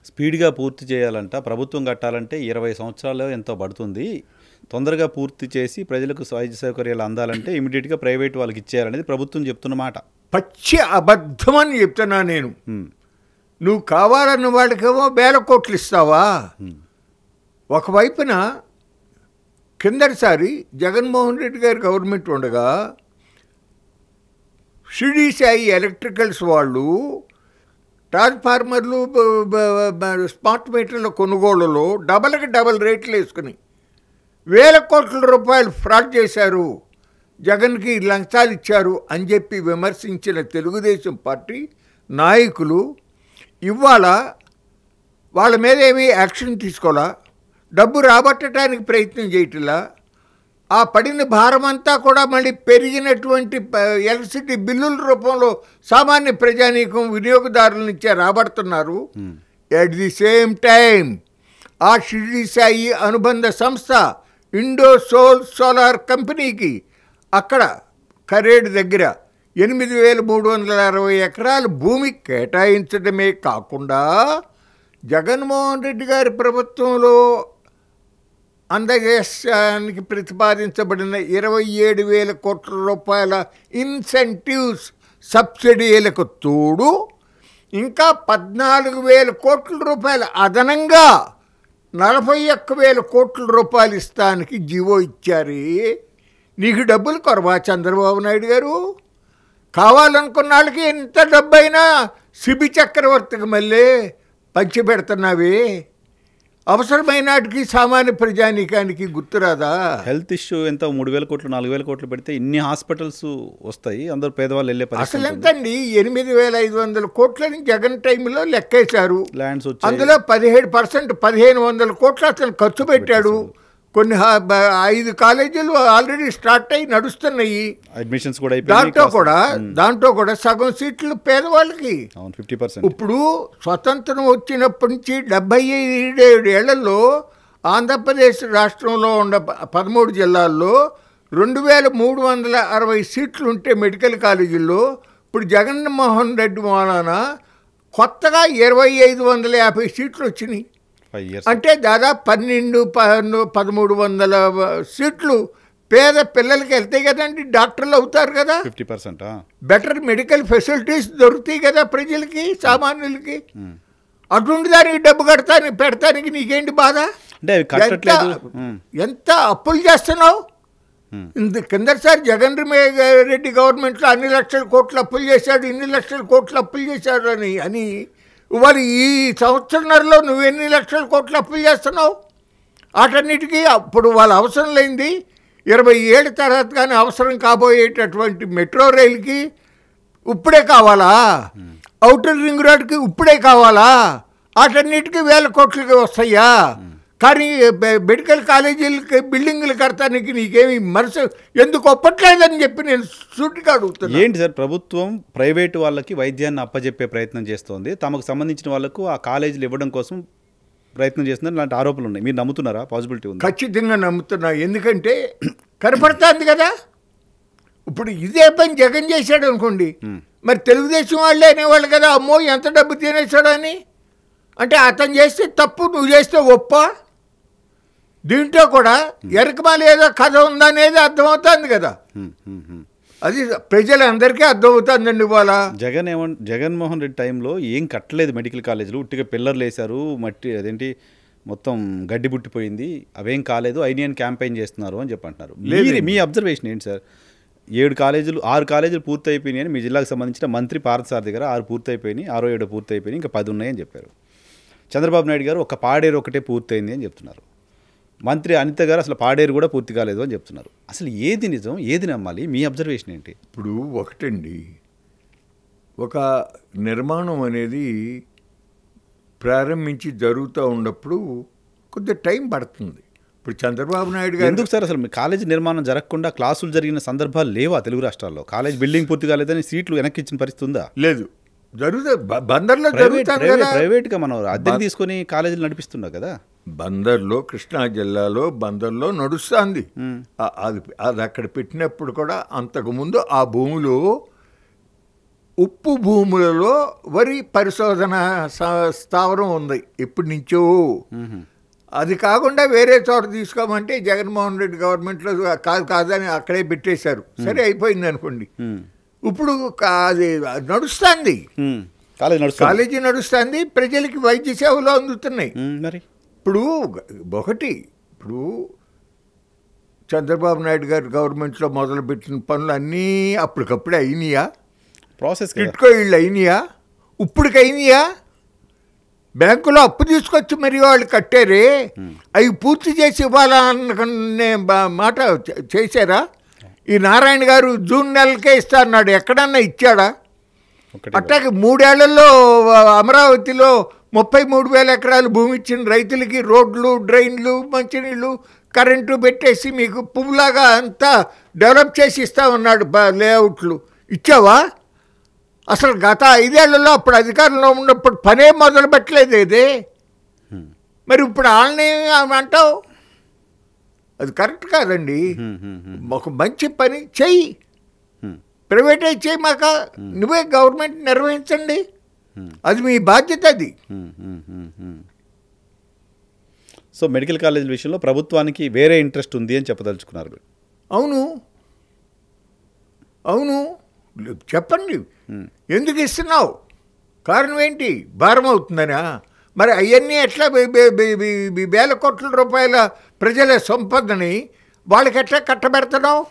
స్పీడ్గా పూర్తి చేయాలంట, ప్రభుత్వం కట్టాలంటే 20 సంవత్సరాలు ఎంతో పడుతుంది. తొందరగా పూర్తి చేసి ప్రజలకు వైద్య సౌకర్యాలు అందాలంటే ఇమీడియట్గా ప్రైవేట్ వాళ్ళకి ఇచ్చేయాలనేది ప్రభుత్వం చెప్తున్న మాట. పచ్చి అబద్ధమని చెప్తున్నా నేను. నువ్వు కావాలన్న వాడికేమో వేల కోట్లు ఇస్తావా? ఒకవైపున కిందటిసారి జగన్మోహన్ రెడ్డి గారి గవర్నమెంట్ ఉండగా షిరిడి సాయి ఎలక్ట్రికల్స్ వాళ్ళు ట్రాన్స్ఫార్మర్లు స్మార్ట్ మీటర్ల కొనుగోలులో డబల్ రేట్లు వేసుకుని వేల కోట్ల రూపాయలు ఫ్రాడ్ చేశారు, జగన్కి లంచాలు ఇచ్చారు అని చెప్పి విమర్శించిన తెలుగుదేశం పార్టీ నాయకులు ఇవాళ వాళ్ళ మీద ఏమీ యాక్షన్ తీసుకోవాలా, డబ్బు రాబట్టడానికి ప్రయత్నం చేయట్లా. ఆ పడిన భారమంతా కూడా మళ్ళీ పెరిగినటువంటి ఎలక్ట్రిసిటీ బిల్లుల రూపంలో సామాన్య ప్రజానీకం వినియోగదారుల నుంచే రాబడుతున్నారు. ఎట్ ది సేమ్ టైం ఆ షిరిడి సాయి అనుబంధ సంస్థ ఇండో సోలార్ కంపెనీకి అక్కడ కరేడు దగ్గర 8,360 ఎకరాలు భూమి కేటాయించడమే కాకుండా జగన్మోహన్ రెడ్డి గారి ప్రభుత్వంలో అందజేసానికి ప్రతిపాదించబడిన 27,000 కోట్ల రూపాయల ఇన్సెంటివ్స్ సబ్సిడీలకు తోడు ఇంకా 14,000 కోట్ల రూపాయల అదనంగా 41,000 కోట్ల రూపాయలు ఇస్తానికి జీవో ఇచ్చారు. నీకు డబ్బులు కొరవా చంద్రబాబు నాయుడు గారు? కావాలనుకున్న వాళ్ళకి ఎంత డబ్బైనా శిబి చక్రవర్తికి మళ్ళీ పంచిపెడుతున్నావే, అవసరమైన నాటికి సామాన్య ప్రజానీకానికి గుర్తురాదా? హెల్త్ ఇష్యూ ఎంత 3,000 కోట్లు 4,000 కోట్లు పెడితే ఇన్ని హాస్పిటల్స్ వస్తాయి, అందరూ పేదవాళ్ళు వెళ్ళే పరిస్థితి. అసలు ఎంతండి? 8,500 కోట్లని జగన్ టైంలో లెక్కేశారు. ల్యాండ్స్ వచ్చి అందులో 17% 1,500 కోట్లు అతను ఖర్చు పెట్టాడు. కొన్ని 5 కాలేజీలు ఆల్రెడీ స్టార్ట్ అయ్యి నడుస్తున్నాయి. అడ్మిషన్స్ కూడా దాంట్లో కూడా సగం సీట్లు పేదవాళ్ళకి. 50%. ఇప్పుడు స్వతంత్రం వచ్చినప్పటి నుంచి 77 ఏళ్లలో ఆంధ్రప్రదేశ్ రాష్ట్రంలో ఉన్న 13 జిల్లాల్లో 2,360 సీట్లు ఉంటే మెడికల్ కాలేజీల్లో ఇప్పుడు జగన్మోహన్ రెడ్డి మూలాన కొత్తగా 2,550 సీట్లు వచ్చినాయి. అంటే దాదాపు 1,200-1,300 సీట్లు పేద పిల్లలకి వెళ్తాయి కదండి, డాక్టర్లు అవుతారు కదా, 50%. బెటర్ మెడికల్ ఫెసిలిటీస్ దొరుకుతాయి కదా ప్రజలకి, సామాన్యులకి. అటువంటి దానికి డబ్బు పెడతానికి నీకేంటి బాధ? ఎంత అప్పులు చేస్తున్నావు? కిందసారి జగన్ రెడ్డి గవర్నమెంట్లో అన్ని లక్షల కోట్లు అప్పులు చేశాడు, ఇన్ని లక్షల కోట్లు అప్పులు చేశాడు అని ఇవాళ ఈ సంవత్సరంలో నువ్వు ఎన్ని లక్షల కోట్లు అప్పులు చేస్తున్నావు? వాటన్నిటికీ అప్పుడు వాళ్ళ అవసరం లేనిది 20 ఏళ్ళ తర్వాత కానీ అవసరం కాబోయేటటువంటి మెట్రో రైలుకి ఇప్పుడే కావాలా? ఔటర్ రింగ్ రోడ్కి ఇప్పుడే కావాలా? వాటన్నిటికీ 1,000 కోట్లకి వస్తాయా? కానీ మెడికల్ కాలేజీలకి బిల్డింగ్లు కడతానికి నీకేమి మనసు ఎందుకు ఒప్పట్లేదని చెప్పి నేను సూటిగా అడుగుతున్నాను. ఏంటి సార్, ప్రభుత్వం ప్రైవేటు వాళ్ళకి వైద్యాన్ని అప్పజెప్పే ప్రయత్నం చేస్తోంది, తమకు సంబంధించిన వాళ్ళకు ఆ కాలేజీలు ఇవ్వడం కోసం ప్రయత్నం చేస్తున్నారు, ఇలాంటి ఆరోపణలు ఉన్నాయి. మీరు నమ్ముతున్నారా? పాసిబిలిటీ ఉంది? ఖచ్చితంగా నమ్ముతున్నా. ఎందుకంటే కనపడుతుంది కదా. ఇప్పుడు ఇదే పని జగన్ చేశాడు అనుకోండి, మరి తెలుగుదేశం వాళ్ళే అనేవాళ్ళు కదా, అమ్మో ఎంత డబ్బు తినేశాడు అని. అంటే అతను చేస్తే తప్పు, నువ్వు చేస్తే ఒప్ప. దీంట్లో కూడా ఎరకమాల ఏదో కథ ఉందనేది అర్థమవుతుంది కదా. అది ప్రజలందరికీ అర్థమవుతుందండి. ఇవాళ జగన్మోహన్ రెడ్డి టైంలో ఏం కట్టలేదు మెడికల్ కాలేజీలు, ఉట్టిగా పిల్లర్లు వేశారు, మట్టి అదేంటి మొత్తం గడ్డి పుట్టిపోయింది, అవేం కాలేదు, ఐడియన్ క్యాంపెయిన్ చేస్తున్నారు అని చెప్పంటున్నారు. మీ అబ్జర్వేషన్ ఏంటి సార్? 6 కాలేజీలు పూర్తి అయిపోయినాయి అని మీ జిల్లాకు సంబంధించిన మంత్రి పార్థసారథి గారు 6 పూర్తి అయిపోయినాయి, 6-7 పూర్తి అయిపోయినాయి, ఇంకా 10 ఉన్నాయని చెప్పారు. చంద్రబాబు నాయుడు గారు ఒక పాడేరు ఒకటే పూర్తయింది అని చెప్తున్నారు. మంత్రి అనిత గారు అసలు పాడేరు కూడా పూర్తి కాలేదు అని చెప్తున్నారు. అసలు ఏది నిజం, ఏది నమ్మాలి? మీ అబ్జర్వేషన్ ఏంటి? ఇప్పుడు ఒకటండి, ఒక నిర్మాణం అనేది ప్రారంభించి జరుగుతూ ఉన్నప్పుడు కొద్దిగా టైం పడుతుంది. ఇప్పుడు చంద్రబాబు నాయుడు గారు ఎందుకు సార్ అసలు కాలేజీ నిర్మాణం జరగకుండా క్లాసులు జరిగిన సందర్భాలు లేవా తెలుగు రాష్ట్రాల్లో? కాలేజ్ బిల్డింగ్ పూర్తి కాలేదని సీట్లు వెనక్కి ఇచ్చిన పరిస్థితి ఉందా? లేదు. జరుగుతుంది. బందర్లో జరుగుతుంది కదా, ప్రైవేట్గా మనం అద్దెకు తీసుకొని కాలేజీలు నడిపిస్తున్నాం కదా. బందర్లో, కృష్ణా జిల్లాలో బందర్లో నడుస్తుంది. అది అక్కడ పెట్టినప్పుడు కూడా అంతకుముందు ఆ భూమిలో ఉప్పు భూములలో వరి పరిశోధన స్థావరం ఉంది ఎప్పటి నుంచో. అది కాకుండా వేరే చోట తీసుకోమంటే జగన్మోహన్ రెడ్డి గవర్నమెంట్లో కాదని అక్కడే పెట్టేశారు. సరే అయిపోయింది అనుకోండి. ఇప్పుడు అది నడుస్తుంది, కాలేజీ నడుస్తుంది, ప్రజలకి వైద్య సేవలు అందుతున్నాయి. మరి ఇప్పుడు ఇప్పుడు చంద్రబాబు నాయుడు గారి గవర్నమెంట్లో మొదలుపెట్టిన పనులు అన్నీ అప్పటికప్పుడే అయినాయా? ప్రాసెస్ టిట్కో ఇళ్ళు అయినాయా? ఇప్పటికి అయినాయా? బ్యాంకులో అప్పు తీసుకొచ్చి మరి వాళ్ళు కట్టారే, అవి పూర్తి చేసి ఇవ్వాలనుకునే మాట చేశారా? ఈ నారాయణ గారు జూన్ నెలకే ఇస్తా అన్నాడు, ఎక్కడన్నా ఇచ్చాడా? అట్లాగే 3 ఏళ్లలో అమరావతిలో 33,000 ఎకరాలు భూమి ఇచ్చిన రైతులకి రోడ్లు, డ్రైన్లు, మంచినీళ్ళు, కరెంటు పెట్టేసి మీకు పువ్వులాగా అంతా డెవలప్ చేసి ఇస్తామన్నాడు. లేఅవుట్లు ఇచ్చావా? అసలు గత 5 ఏళ్లలో అప్పుడు అధికారంలో ఉన్నప్పుడు పనే మొదలు పెట్టలేదు ఇది. మరి ఇప్పుడు వాళ్ళని అంటావు, అది కరెక్ట్ కాదండి. ఒక మంచి పని చెయ్యి, ప్రైవేటైజ్ చేయి, మాక నువ్వే గవర్నమెంట్ నిర్వహించండి, అది మీ బాధ్యత. అది సో మెడికల్ కాలేజీల విషయంలో ప్రభుత్వానికి వేరే ఇంట్రెస్ట్ ఉంది అని చెప్పదలుచుకున్నారు. అవును చెప్పండి, ఎందుకు ఇస్తున్నావు? కారణం ఏంటి? భారం అవుతుందనా? మరి అవన్నీ ఎట్లా వేల కోట్ల రూపాయల ప్రజల సంపదని వాళ్ళకి ఎట్లా కట్టబెడుతున్నావు?